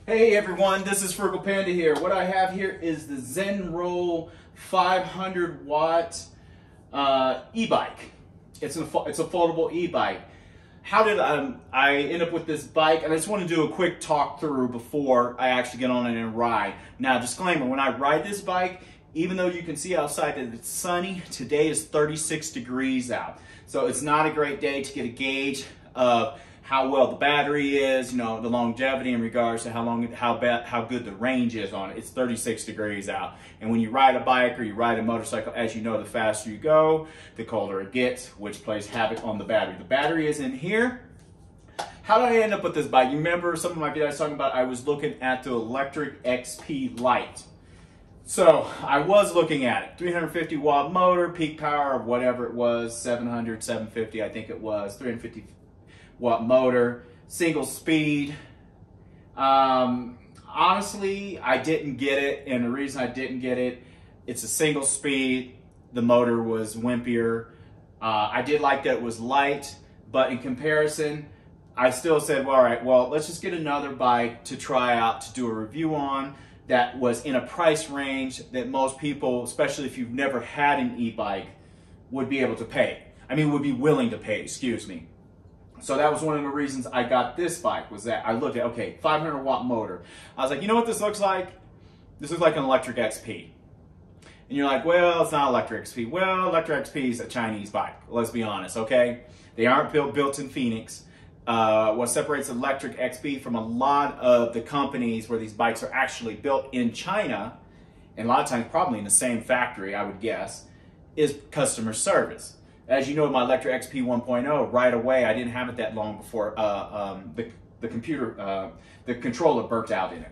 Hey everyone, this is Frugal Panda here. What I have here is the Zenroll 500 watt e-bike. It's a foldable e-bike. How did I end up with this bike? And I just want to do a quick talk through before I actually get on it and ride. Now, disclaimer, when I ride this bike, even though you can see outside that it's sunny, today is 36 degrees out. So it's not a great day to get a gauge of how well the battery is, you know, the longevity in regards to how good the range is on it. It's 36 degrees out. And when you ride a bike or you ride a motorcycle, as you know, the faster you go, the colder it gets, which plays havoc on the battery. The battery is in here. How did I end up with this bike? You remember some of my videos talking about I was looking at the Lectric XP Lite. So I was looking at it. 350 watt motor, peak power of whatever it was, 700, 750, I think it was, 350 watt motor, single speed. Honestly, I didn't get it, and the reason I didn't get it, it's a single speed. The motor was wimpier. I did like that it was light, but in comparison, I still said, well, all right, well, let's just get another bike to try out to do a review on that was in a price range that most people, especially if you've never had an e-bike, would be able to pay. I mean, would be willing to pay, excuse me. So that was one of the reasons I got this bike, was that I looked at, okay, 500 watt motor. I was like, you know what this looks like? This looks like an Lectric XP. And you're like, well, it's not Lectric XP. Well, Lectric XP is a Chinese bike, let's be honest, okay? They aren't built in Phoenix. What separates the Lectric XP from a lot of the companies where these bikes are actually built in China, and a lot of times probably in the same factory, I would guess, is customer service. As you know, my Lectric XP 1.0, right away, I didn't have it that long before the controller burnt out in it.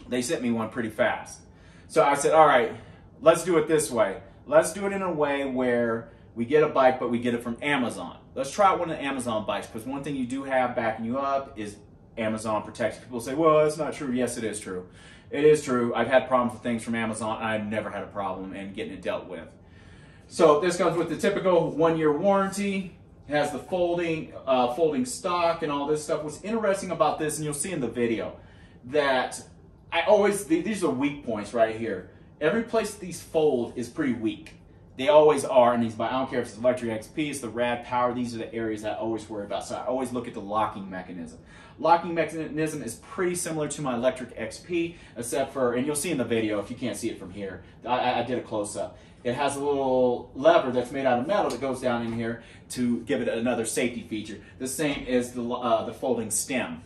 They sent me one pretty fast. So I said, all right, let's do it this way. Let's do it in a way where we get a bike, but we get it from Amazon. Let's try out one of the Amazon bikes, because one thing you do have backing you up is Amazon protection. People say, well, that's not true. Yes, it is true. It is true. I've had problems with things from Amazon, and I've never had a problem in getting it dealt with. So this comes with the typical 1-year warranty. It has the folding stock and all this stuff. What's interesting about this, and you'll see in the video, that these are weak points right here. Every place these fold is pretty weak. They always are in these bikes. I don't care if it's the Lectric XP, it's the rad power. These are the areas that I always worry about. So I always look at the locking mechanism. Locking mechanism is pretty similar to my Lectric XP, except for, and you'll see in the video if you can't see it from here, I did a close-up. It has a little lever that's made out of metal that goes down in here to give it another safety feature. The same as the folding stem.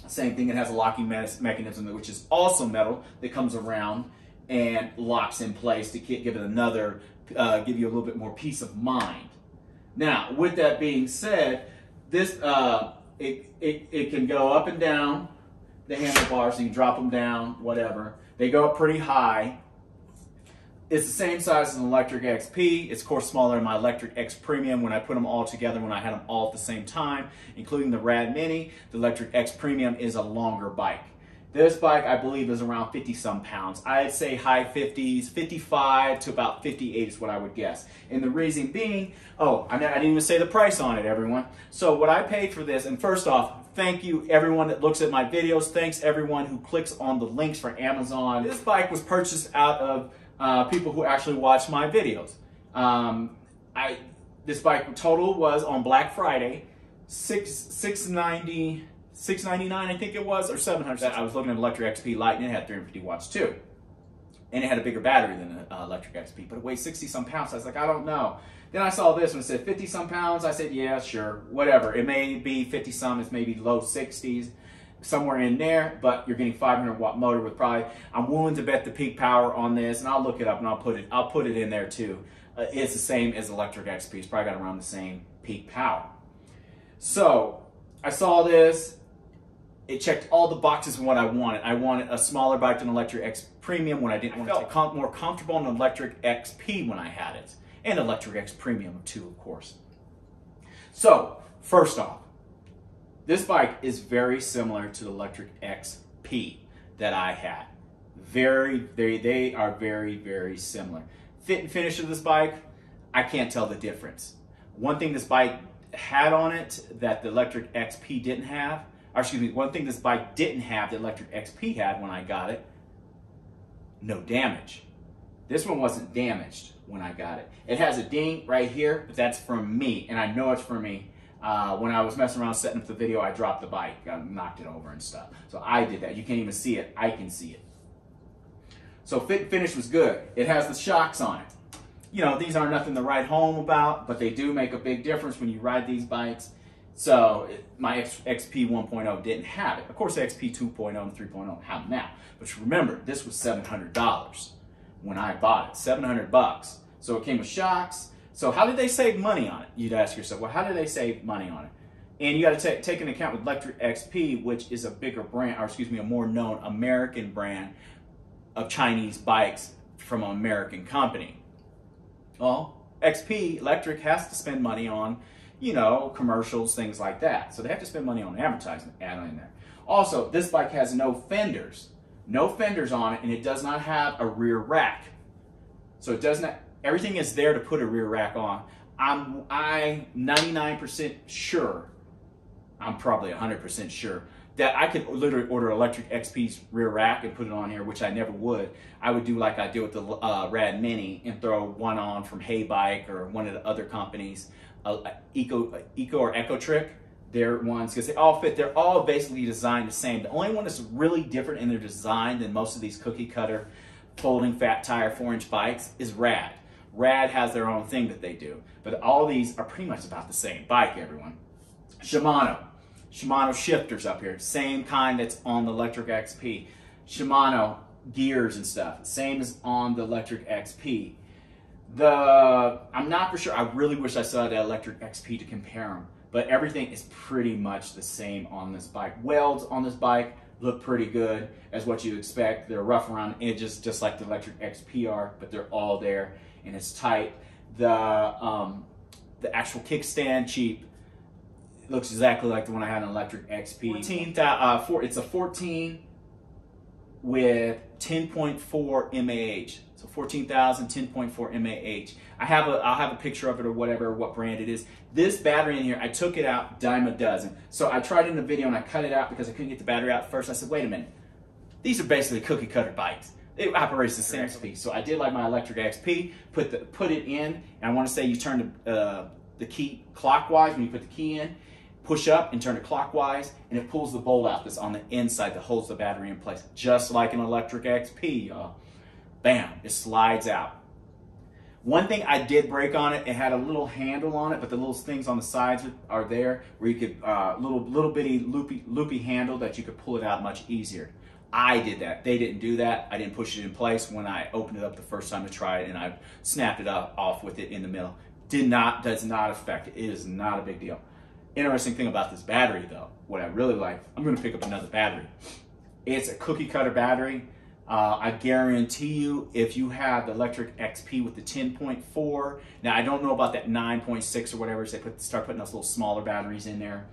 Same thing, it has a locking mechanism which is also metal that comes around and locks in place to give it another, give you a little bit more peace of mind. Now, with that being said, this it can go up and down the handlebars, so you can drop them down, whatever. They go up pretty high. It's the same size as an Lectric XP. It's of course smaller than my Lectric X Premium. When I put them all together, when I had them all at the same time, including the Rad Mini, the Lectric X Premium is a longer bike. This bike, I believe, is around 50-some pounds. I'd say high 50s, 55 to about 58 is what I would guess. And the reason being, oh, I didn't even say the price on it, everyone. So what I paid for this, and first off, thank you everyone that looks at my videos. Thanks everyone who clicks on the links for Amazon. This bike was purchased out of people who actually watch my videos. This bike total was on Black Friday, $699 I think it was, or $700. I was looking at Lectric XP Lite and it had 350 watts too. And it had a bigger battery than the Lectric XP, but it weighed 60-some pounds. I was like, I don't know. Then I saw this one, it said 50-some pounds. I said, yeah, sure, whatever. It may be 50-some, it's maybe low 60s. Somewhere in there, but you're getting 500 watt motor with probably, I'm willing to bet the peak power on this, and I'll look it up and I'll put it in there too. It's the same as Lectric XP. It's probably got around the same peak power. So I saw this. It checked all the boxes of what I wanted. I wanted a smaller bike than Lectric X Premium when I didn't want to feel more comfortable in the Lectric XP when I had it, and the Lectric X Premium too, of course. So first off, this bike is very similar to the Lectric XP that I had. They are very, very similar. Fit and finish of this bike, I can't tell the difference. One thing this bike had on it that the Lectric XP didn't have or excuse me, one thing this bike didn't have that Lectric XP had when I got it, no damage. This one wasn't damaged when I got it. It has a ding right here, but that's from me, and I know it's from me. When I was messing around setting up the video, I dropped the bike, knocked it over and stuff. So I did that. You can't even see it. I can see it. So fit and finish was good. It has the shocks on it. You know, these aren't nothing to write home about, but they do make a big difference when you ride these bikes. So my XP 1.0 didn't have it. Of course, the XP 2.0 and 3.0 have them now. But remember, this was $700 when I bought it. $700. So it came with shocks. So how did they save money on it? You'd ask yourself, well, how did they save money on it? And you got to take into account with Lectric XP, which is a bigger brand, or excuse me, a more known American brand of Chinese bikes from an American company. Well, XP, Lectric, has to spend money on, you know, commercials, things like that. So they have to spend money on advertising add in there. Also, this bike has no fenders. No fenders on it, and it does not have a rear rack. So it does not, everything is there to put a rear rack on. I'm 99% sure, I'm probably 100% sure, that I could literally order Lectric XP's rear rack and put it on here, which I never would. I would do like I did with the Rad Mini and throw one on from Bike or one of the other companies, Eco or Lectric. They're ones, because they all fit, they're all basically designed the same. The only one that's really different in their design than most of these cookie cutter folding fat tire 4-inch bikes is Rad. Rad has their own thing that they do, but all these are pretty much about the same bike, everyone. Shimano shifters up here, same kind that's on the Lectric XP. Shimano gears and stuff, same as on the Lectric XP. I'm not for sure, I really wish I saw the Lectric XP to compare them, but everything is pretty much the same on this bike. Welds on this bike look pretty good, as what you expect. They're rough around the edges, just like the Lectric XP are, but they're all there, and it's tight. The actual kickstand, cheap, looks exactly like the one I had on Lectric XP. It's a 14 with 10.4 mAh. So 14,000, 10.4 mAh. I'll have a picture of it or whatever, what brand it is. This battery in here, I took it out dime a dozen. So I tried it in the video and I cut it out because I couldn't get the battery out at first. I said, wait a minute. These are basically cookie cutter bikes. It operates the same speed. So I did like my Lectric XP, put it in, and I want to say you turn the key clockwise when you put the key in, push up and turn it clockwise, and it pulls the bolt out that's on the inside that holds the battery in place, just like an Lectric XP, y'all. Bam, it slides out. One thing I did break on it, it had a little handle on it, but the little things on the sides are there where you could, little bitty loopy handle that you could pull it out much easier. I did that. They didn't do that. I didn't push it in place when I opened it up the first time to try it, and I snapped it off with it in the middle. Does not affect it. It is not a big deal. Interesting thing about this battery though, what I really like, I'm going to pick up another battery. It's a cookie cutter battery. I guarantee you, if you have the Lectric XP with the 10.4, now I don't know about that 9.6 or whatever, so they start putting those little smaller batteries in there.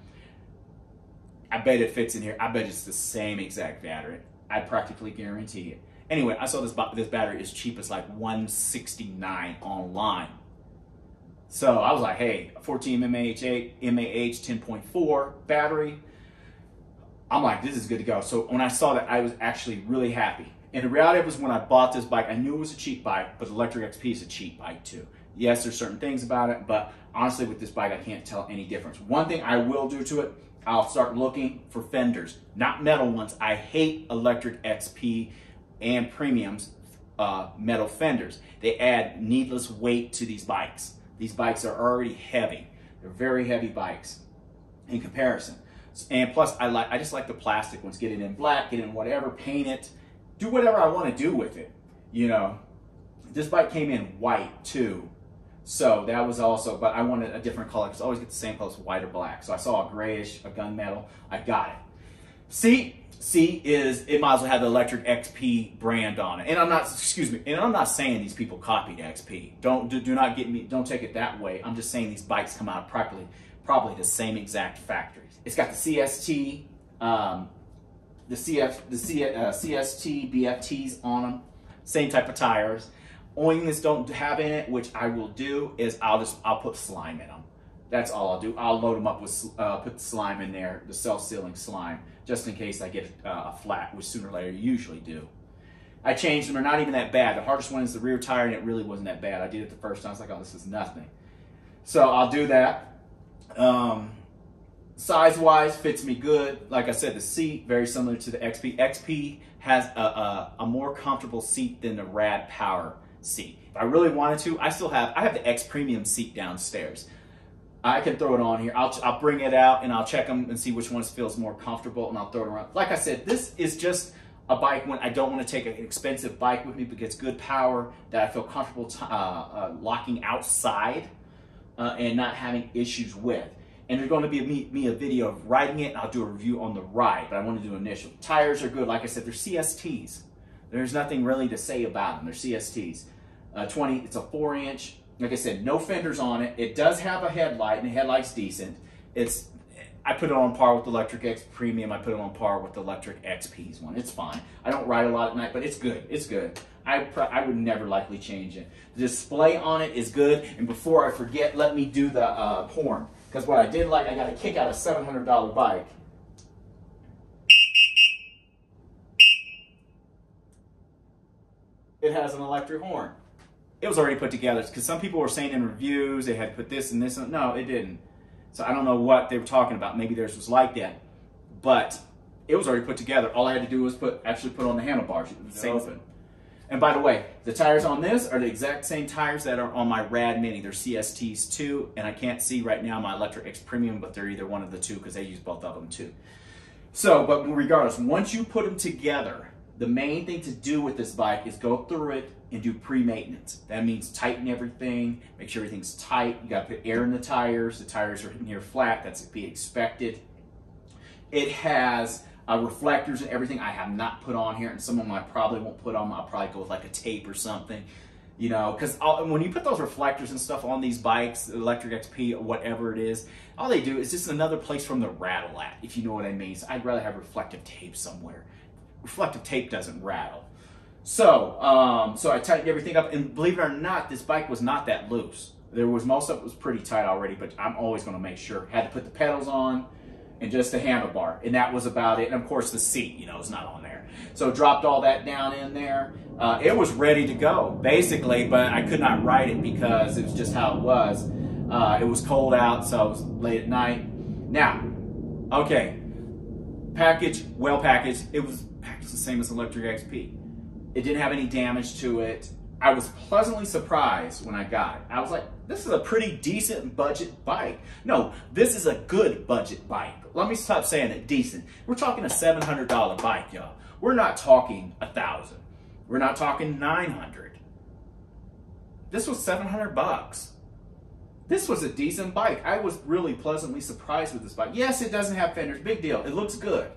I bet it fits in here. I bet it's the same exact battery. I practically guarantee it. Anyway, I saw this battery is cheap as like $169 online. So I was like, hey, 14 mAh, 10.4 battery. I'm like, this is good to go. So when I saw that, I was actually really happy. And the reality was, when I bought this bike, I knew it was a cheap bike, but the Lectric XP is a cheap bike too. Yes, there's certain things about it, but honestly with this bike, I can't tell any difference. One thing I will do to it, I'll start looking for fenders, not metal ones. I hate Lectric XP and Premium's metal fenders. They add needless weight to these bikes. These bikes are already heavy. They're very heavy bikes in comparison. And plus, I just like the plastic ones. Get it in black, get it in whatever, paint it, do whatever I want to do with it. You know, this bike came in white too. So that was also, but I wanted a different color because I always get the same colors, white or black. So I saw a grayish, a gunmetal, I got it. C is, it might as well have the Lectric XP brand on it. And I'm not, excuse me, and I'm not saying these people copied XP. Do not get me, don't take it that way. I'm just saying these bikes come out probably the same exact factories. It's got the CST, CST BFTs on them, same type of tires. Only thing this don't have in it, which I will do, is I'll put slime in them. That's all I'll do. I'll load them up with, put the slime in there, the self-sealing slime, just in case I get a flat, which sooner or later you usually do. I changed them, they're not even that bad. The hardest one is the rear tire, and it really wasn't that bad. I did it the first time, I was like, oh, this is nothing. So I'll do that. Size-wise, fits me good. Like I said, the seat, very similar to the XP. XP has a more comfortable seat than the Rad Power seat. If I really wanted to, I have the X Premium seat downstairs. I can throw it on here. I'll bring it out and I'll check them and see which one feels more comfortable, and I'll throw it around. Like I said, this is just a bike when I don't want to take an expensive bike with me, but gets good power that I feel comfortable locking outside and not having issues with. And there's going to be me a video of riding it, and I'll do a review on the ride, but I want to do initial. Tires are good. Like I said, they're CSTs. There's nothing really to say about them. They're CSTs. It's a 4-inch. Like I said, no fenders on it. It does have a headlight, and the headlight's decent. I put it on par with the Lectric X Premium. I put it on par with the Lectric XP's one. It's fine. I don't ride a lot at night, but it's good. It's good. I would never likely change it. The display on it is good. And before I forget, let me do the horn. Because what I did like, I got a kick out of a $700 bike. It has an electric horn. It was already put together, because some people were saying in reviews they had to put this and this. And no, it didn't. So I don't know what they were talking about. Maybe theirs was like that, but it was already put together. All I had to do was actually put on the handlebars. Same thing. And by the way, the tires on this are the exact same tires that are on my Rad Mini. They're CSTs too, and I can't see right now my Lectric X Premium, but they're either one of the two because they use both of them too. So, but regardless, once you put them together, the main thing to do with this bike is go through it and do pre-maintenance. That means tighten everything, make sure everything's tight. You got to put air in the tires. The tires are near flat. That's to be expected. It has reflectors and everything I have not put on here, and some of them I probably won't put on. I'll probably go with like a tape or something, you know, because when you put those reflectors and stuff on these bikes, Electric XP or whatever it is, all they do is just another place from the rattle at, if you know what I mean. So I'd rather have reflective tape somewhere. Reflective tape doesn't rattle. So, so I tightened everything up, and believe it or not, this bike was not that loose. Most of it was pretty tight already, but I'm always going to make sure. Had to put the pedals on and just the handlebar, and that was about it. And of course the seat, you know, is not on there. So dropped all that down in there. It was ready to go, basically, but I could not ride it because it was just how it was. It was cold out, so it was late at night. Now, okay, package, well packaged. It was packaged the same as Electric XP. It didn't have any damage to it. I was pleasantly surprised when I got it. I was like, this is a pretty decent budget bike. No, this is a good budget bike. Let me stop saying it decent. We're talking a $700 bike, y'all. We're not talking $1,000. We're not talking $900. This was $700. This was a decent bike. I was really pleasantly surprised with this bike. Yes, it doesn't have fenders. Big deal. It looks good.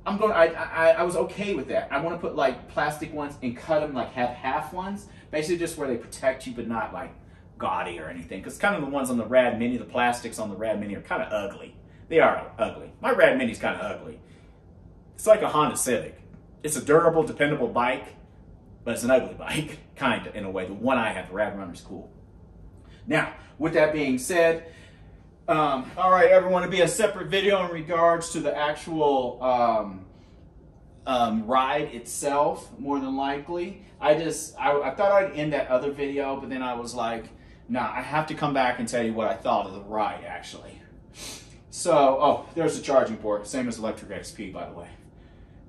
I was okay with that. I want to put like plastic ones and cut them, like have half ones, basically just where they protect you but not like gaudy or anything. Because kind of the ones on the Rad Mini, the plastics on the Rad Mini are kind of ugly. They are ugly. My Rad Mini's kind of ugly. It's like a Honda Civic. It's a durable, dependable bike, but it's an ugly bike, kind of in a way. The one I have, the Rad Runner's cool. Now, with that being said, all right, everyone, it'll be a separate video in regards to the actual ride itself, more than likely. I thought I'd end that other video, but then I was like, nah, I have to come back and tell you what I thought of the ride, actually. So, oh, there's the charging port, same as Electric XP, by the way.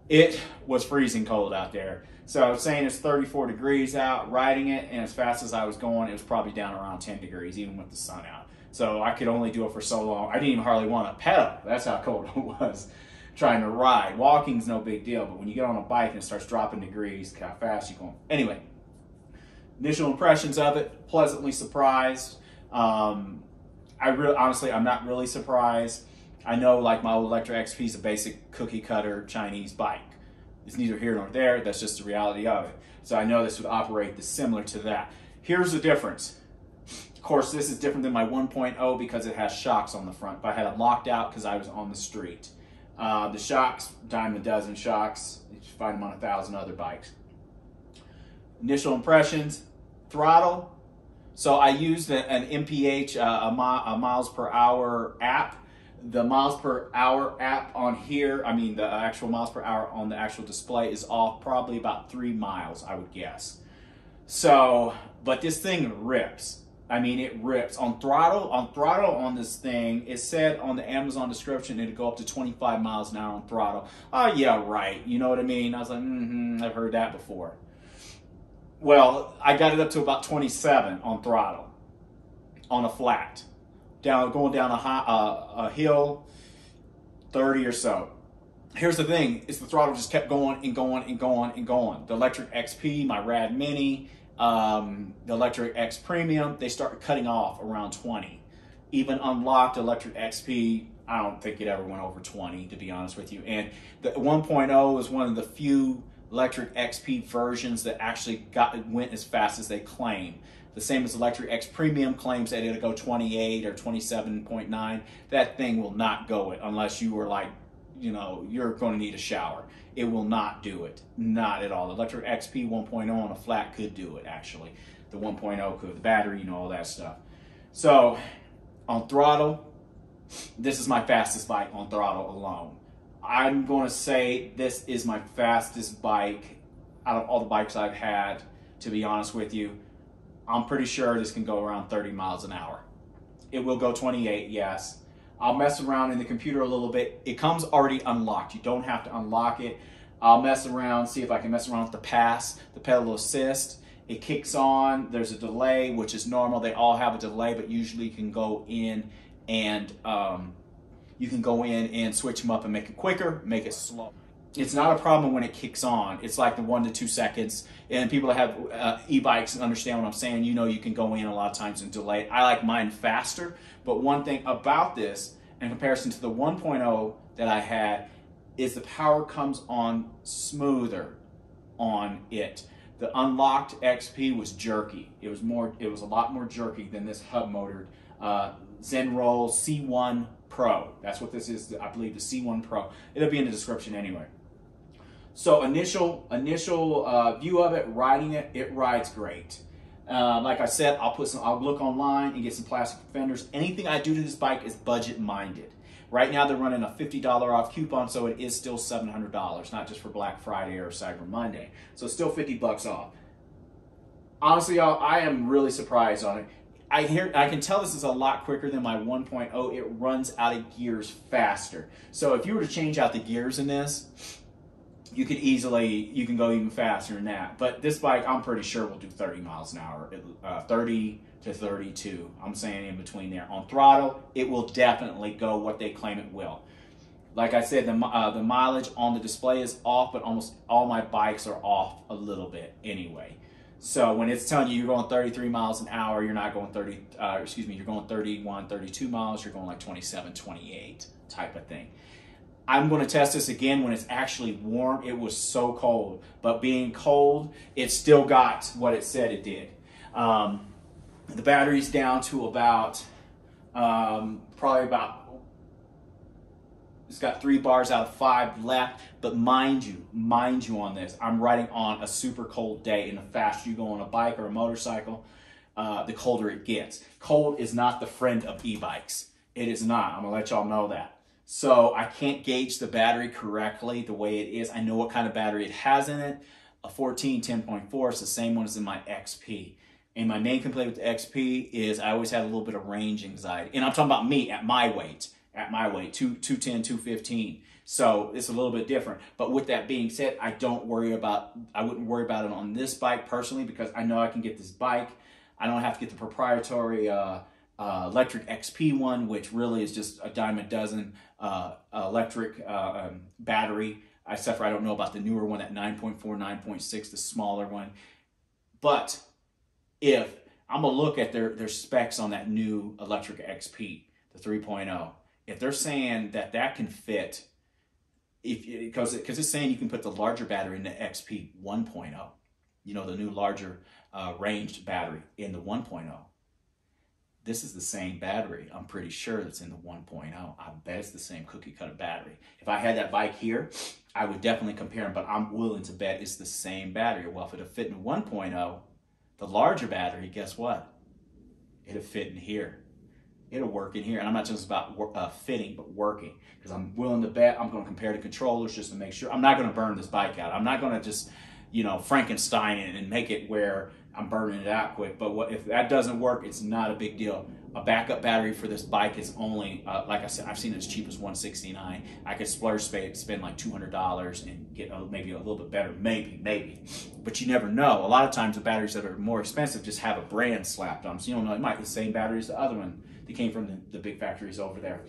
It was freezing cold out there. So I was saying it's 34 degrees out, riding it, and as fast as I was going, it was probably down around 10 degrees, even with the sun out. So I could only do it for so long. I didn't even hardly want to pedal. That's how cold it was trying to ride. Walking's no big deal, but when you get on a bike and it starts dropping degrees, how fast you going. Anyway, initial impressions of it, pleasantly surprised. Honestly, I'm not really surprised. I know, like, my old Electric XP is a basic cookie cutter Chinese bike. It's neither here nor there. That's just the reality of it. So I know this would operate similar to that. Here's the difference. Of course, this is different than my 1.0 because it has shocks on the front, but I had it locked out because I was on the street. The shocks, dime a dozen shocks. You can find them on 1,000 other bikes. Initial impressions, throttle. So I used an MPH, a miles per hour app. The miles per hour app on here, I mean the actual miles per hour on the actual display is off probably about 3 miles, I would guess. So, but this thing rips. I mean, it rips. On throttle on this thing, it said on the Amazon description it'd go up to 25 miles an hour on throttle. Oh yeah, right. You know what I mean? I was like, I've heard that before. Well, I got it up to about 27 on throttle, on a flat. Going down a hill, 30 or so. Here's the thing, is the throttle just kept going and going and going and going. The Lectric XP, my Rad Mini, the Lectric X Premium, they started cutting off around 20. Even unlocked Lectric XP, I don't think it ever went over 20, to be honest with you. And the 1.0 is one of the few Lectric XP versions that actually went as fast as they claim. The same as Lectric X Premium claims that it'll go 28 or 27.9. That thing will not go it unless you were like, you know, you're going to need a shower. It will not do it. Not at all. The Lectric XP 1.0 on a flat could do it, actually. The 1.0 could. The battery, you know, all that stuff. So, on throttle, this is my fastest bike on throttle alone. I'm going to say this is my fastest bike out of all the bikes I've had, to be honest with you. I'm pretty sure this can go around 30 miles an hour. It will go 28, yes. I'll mess around in the computer a little bit. It comes already unlocked. You don't have to unlock it. I'll mess around, see if I can mess around with the pass, the pedal assist. It kicks on. There's a delay, which is normal. They all have a delay, but usually you can go in and switch them up and make it quicker, make it slow. It's not a problem when it kicks on. It's like the 1 to 2 seconds. And people that have e-bikes understand what I'm saying. You know, you can go in a lot of times and delay. I like mine faster. But one thing about this, in comparison to the 1.0 that I had, is the power comes on smoother on it. The unlocked XP was jerky. It was a lot more jerky than this hub motored Zenroll C1 Pro. That's what this is, I believe, the C1 Pro. It'll be in the description anyway. So initial view of it, riding it, it rides great. Like I said, I'll look online and get some plastic fenders. Anything I do to this bike is budget minded. Right now they're running a $50 off coupon, so it is still $700, not just for Black Friday or Cyber Monday. So it's still 50 bucks off. Honestly, y'all, I am really surprised on it. I can tell this is a lot quicker than my 1.0. It runs out of gears faster. So if you were to change out the gears in this, you can go even faster than that. But this bike, I'm pretty sure will do 30 miles an hour, 30 to 32. I'm saying in between there. On throttle, it will definitely go what they claim it will. Like I said, the mileage on the display is off, but almost all my bikes are off a little bit anyway. So when it's telling you you're going 33 miles an hour, you're not going you're going 31, 32 miles, you're going like 27, 28 type of thing. I'm going to test this again when it's actually warm. It was so cold, but being cold, it still got what it said it did. The battery's down to about, it's got 3 bars out of 5 left, but mind you on this, I'm riding on a super cold day, and the faster you go on a bike or a motorcycle, the colder it gets. Cold is not the friend of e-bikes. It is not. I'm going to let y'all know that. So I can't gauge the battery correctly the way it is. I know what kind of battery it has in it. A 14 10.4. It's the same one as in my XP. And my main complaint with the XP is I always had a little bit of range anxiety. And I'm talking about me at my weight. 210, 215. So it's a little bit different. But with that being said, I wouldn't worry about it on this bike personally, because I know I can get this bike. I don't have to get the proprietary Lectric XP one, which really is just a dime a dozen electric battery. Except for I don't know about the newer one, that 9.4, 9.6, the smaller one. But if I'm going to look at their specs on that new Lectric XP, the 3.0, if they're saying that can fit, because it's saying you can put the larger battery in the XP 1.0, you know, the new larger ranged battery in the 1.0. This is the same battery, I'm pretty sure, that's in the 1.0. I bet it's the same cookie cutter battery. If I had that bike here, I would definitely compare them, but I'm willing to bet it's the same battery. Well, if it'll fit in 1.0, the larger battery, guess what? it'll fit in here. It'll work in here. And I'm not just about fitting, but working. Because I'm willing to bet I'm going to compare the controllers just to make sure. I'm not going to burn this bike out. I'm not going to just, you know, Frankenstein it and make it where I'm burning it out quick. But if that doesn't work, it's not a big deal. A backup battery for this bike is only, like I said, I've seen it as cheap as $169. I could splurge, spend like $200 and get maybe a little bit better, maybe. But you never know. A lot of times the batteries that are more expensive just have a brand slapped on them. So you don't know, it might be the same battery as the other one that came from the big factories over there.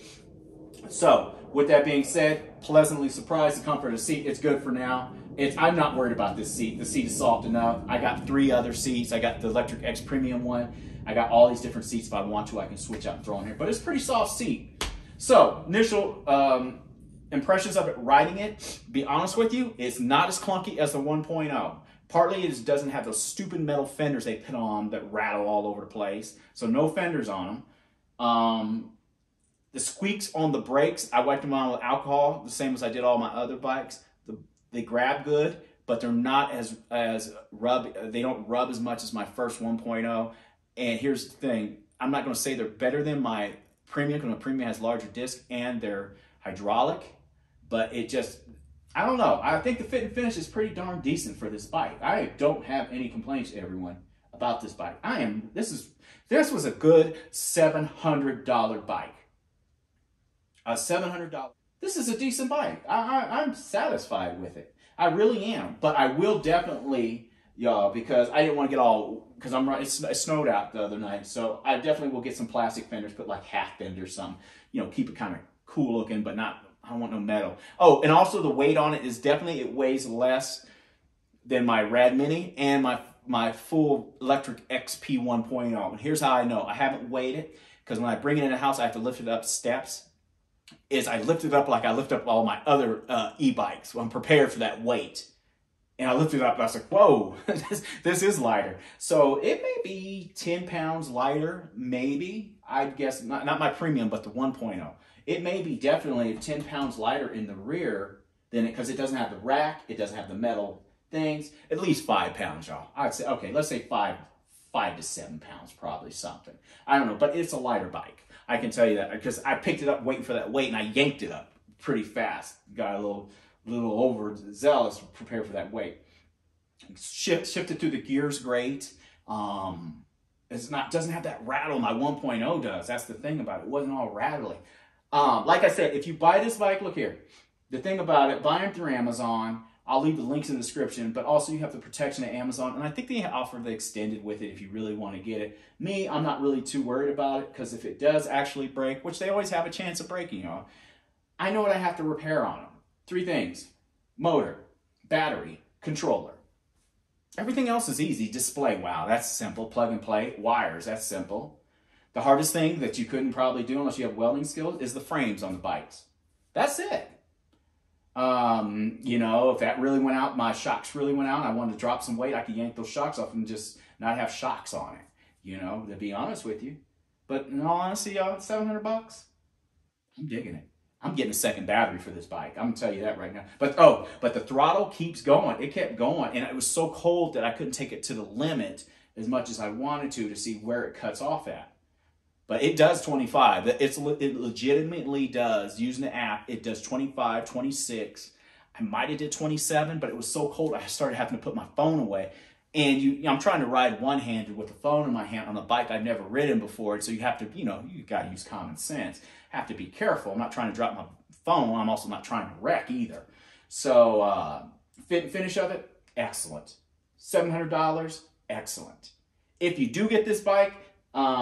So with that being said, pleasantly surprised. The comfort of the seat, it's good for now. I'm not worried about this seat. The seat is soft enough. I got 3 other seats. I got the Lectric X Premium one. I got all these different seats. If I want to, I can switch out and throw in here. But it's a pretty soft seat. So initial impressions of it, riding it, be honest with you, it's not as clunky as the 1.0. Partly it doesn't have those stupid metal fenders they put on that rattle all over the place. So no fenders on them. The squeaks on the brakes, I wiped them on with alcohol, the same as I did all my other bikes. They grab good, but they're not as they don't rub as much as my first 1.0. And here's the thing, I'm not going to say they're better than my Premium, because my Premium has larger disc and they're hydraulic, but it just, I don't know. I think the fit and finish is pretty darn decent for this bike. I don't have any complaints, everyone, about this bike. This was a good $700 bike. $700. This is a decent bike. I'm satisfied with it. I really am. But I will definitely, y'all, because I didn't want to get all, because it snowed out the other night, so I definitely will get some plastic fenders, put like half fenders, something, you know, keep it kind of cool looking, but not, I don't want no metal. Oh, and also the weight on it is definitely, it weighs less than my Rad Mini and my full Lectric XP 1.0. And here's how I know. I haven't weighed it, because when I bring it in the house, I have to lift it up steps. I lift it up like I lift up all my other e-bikes. So I'm prepared for that weight. And I lifted it up and I was like, whoa, this is lighter. So it may be 10 pounds lighter, maybe. I'd guess, not my Premium, but the 1.0. It may be definitely 10 pounds lighter in the rear than it, because it doesn't have the rack, it doesn't have the metal things. At least 5 pounds, y'all. I'd say, okay, let's say 5 to 7 pounds, probably something. I don't know, but it's a lighter bike. I can tell you that, because I picked it up waiting for that weight and I yanked it up pretty fast. Got a little overzealous, prepared for that weight. Shifted through the gears great. Doesn't have that rattle my 1.0 does. That's the thing about it. It wasn't all rattly. Like I said, if you buy this bike, look here. The thing about it, buy them through Amazon. I'll leave the links in the description, but also you have the protection of Amazon, and I think they offer the extended with it if you really want to get it. Me, I'm not really too worried about it, because if it does actually break, which they always have a chance of breaking, y'all, I know what I have to repair on them. 3 things: motor, battery, controller. Everything else is easy. Display, wow, that's simple. Plug and play. Wires, that's simple. The hardest thing that you couldn't probably do unless you have welding skills is the frames on the bikes. That's it. You know, if that really went out, my shocks really went out, I wanted to drop some weight, I could yank those shocks off and just not have shocks on it, you know, to be honest with you. But in all honesty, y'all, $700, I'm digging it. I'm getting a second battery for this bike. I'm gonna tell you that right now. But the throttle keeps going. It kept going, and it was so cold that I couldn't take it to the limit as much as I wanted to see where it cuts off at. But it does 25. It legitimately does. Using the app, it does 25, 26. I might have did 27, but it was so cold I started having to put my phone away. And I'm trying to ride one-handed with the phone in my hand on a bike I've never ridden before. So you have to, you got to use common sense. Have to be careful. I'm not trying to drop my phone. I'm also not trying to wreck either. So fit and finish of it, excellent. $700, excellent. If you do get this bike,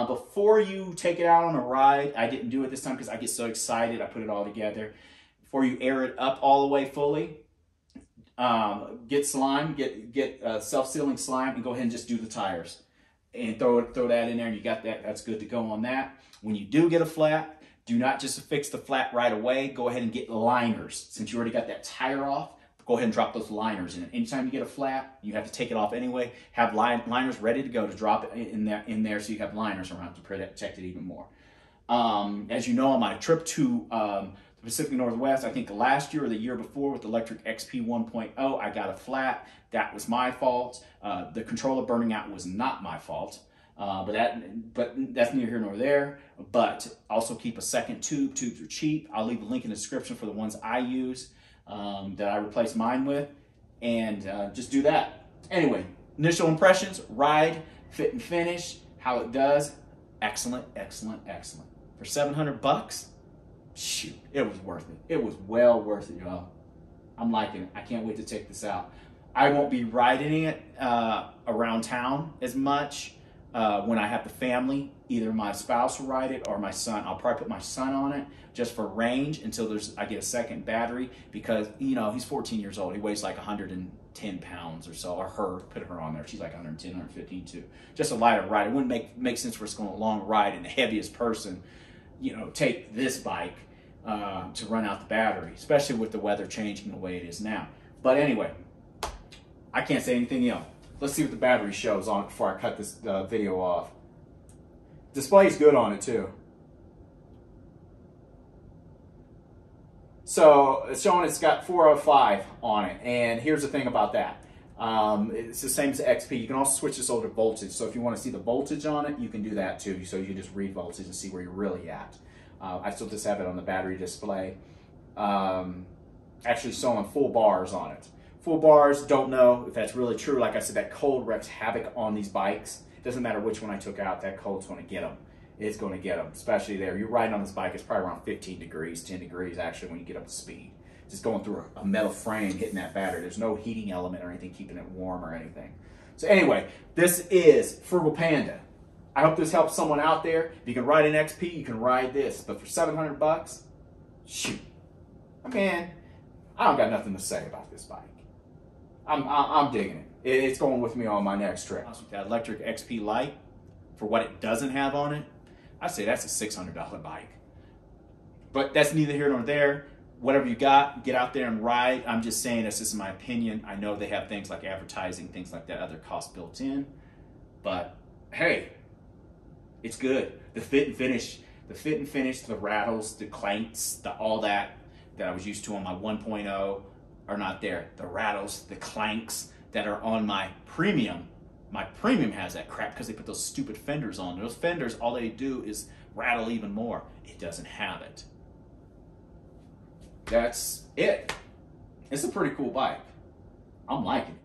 before you take it out on a ride, I didn't do it this time because I get so excited, I put it all together. Before you air it up all the way fully, get slime, get self-sealing slime, and go ahead and just do the tires. And throw that in there, and you got that. That's good to go on that. When you do get a flat, do not just fix the flat right away. Go ahead and get liners. Since you already got that tire off, go ahead and drop those liners in. Anytime you get a flat, you have to take it off anyway. Have liners ready to go to drop it in there so you have liners around to protect it even more. As you know, on my trip to the Pacific Northwest, I think last year or the year before with the Lectric XP 1.0, I got a flat. That was my fault. The controller burning out was not my fault. But that's neither here nor there. But also keep a second tube. Tubes are cheap. I'll leave a link in the description for the ones I use that I replace mine with, and just do that. Anyway, initial impressions, ride, fit and finish, how it does, excellent, excellent, excellent. For 700 bucks, shoot, it was worth it. It was well worth it, y'all. I'm liking it. I can't wait to take this out. I won't be riding it around town as much when I have the family. Either my spouse will ride it or my son. I'll probably put my son on it just for range until I get a second battery, because, you know, he's 14 years old. He weighs like 110 pounds or so, or put her on there. She's like 110, 115 too. Just a lighter ride. It wouldn't make sense for us going a long ride and the heaviest person, you know, take this bike to run out the battery, especially with the weather changing the way it is now. But anyway, I can't say anything else. Let's see what the battery shows on it before I cut this video off. Display's good on it too. So it's showing it's got 405 on it, and here's the thing about that. It's the same as the XP. You can also switch this over to voltage. So if you want to see the voltage on it, you can do that too. So you can just read voltage and see where you're really at. I still just have it on the battery display. Actually showing full bars on it. Full bars, don't know if that's really true. Like I said, that cold wreaks havoc on these bikes. It doesn't matter which one I took out, that cold's going to get them. It's going to get them, especially there. You're riding on this bike, it's probably around 15 degrees, 10 degrees actually when you get up to speed. Just going through a metal frame, hitting that battery. There's no heating element or anything keeping it warm or anything. So anyway, this is Frugal Panda. I hope this helps someone out there. If you can ride an XP, you can ride this. But for 700 bucks, shoot. Man, I don't got nothing to say about this bike. I'm digging it. It's going with me on my next trip. That Lectric XP Lite, for what it doesn't have on it, I'd say that's a $600 bike. But that's neither here nor there. Whatever you got, get out there and ride. I'm just saying this is my opinion. I know they have things like advertising, things like that, other costs built in. But hey, it's good. The fit and finish, the rattles, the clanks, all that I was used to on my 1.0 are not there. The rattles, the clanks that are on my premium has that crap because they put those stupid fenders on. Those fenders, all they do is rattle even more. It doesn't have it. That's it. It's a pretty cool bike. I'm liking it.